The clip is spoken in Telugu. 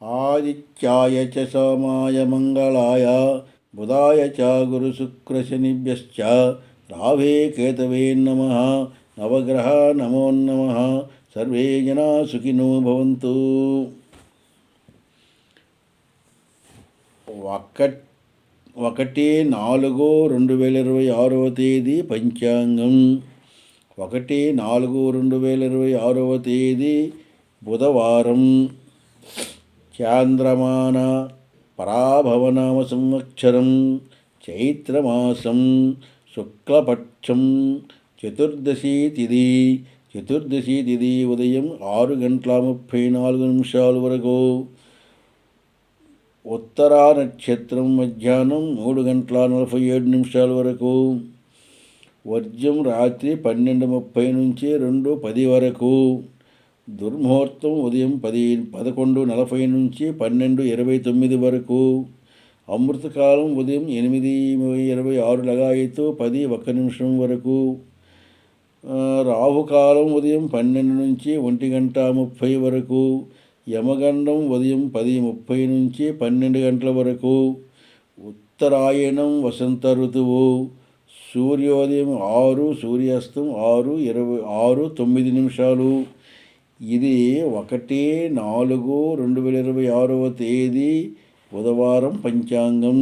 ఆదిత్యాయ చ సోమాయ మంగళాయ బుధాయ చ గురుశుక్రశనిభ్యశ్చ రాహవే కేతవే నమః. నవగ్రహ నమో నమః. సర్వే జనా సుఖినో భవంతు. 1/4/2026 తేదీ పంచాంగం. 1/4/2026 తేదీ బుధవారం. చాంద్రమాన పరాభవనామ సంవత్సరం చైత్రమాసం శుక్లపక్షం చతుర్దశి తిథి ఉదయం 6:34 వరకు. ఉత్తరా నక్షత్రం మధ్యాహ్నం 3:47 వరకు. వర్జ్యం రాత్రి 12:30 నుంచి 2:10 వరకు. దుర్ముహూర్తం ఉదయం 11:40 నుంచి 12:29 వరకు. అమృతకాలం ఉదయం 8:26 లగాయతు 10:01 వరకు. రాహుకాలం ఉదయం 12 నుంచి 1:30 వరకు. యమగండం ఉదయం 10:30 నుంచి 12 గంటల వరకు. ఉత్తరాయణం వసంత ఋతువు. సూర్యోదయం 6, సూర్యాస్తం 6:09. ఇది 1/4/2026 తేదీ బుధవారం పంచాంగం.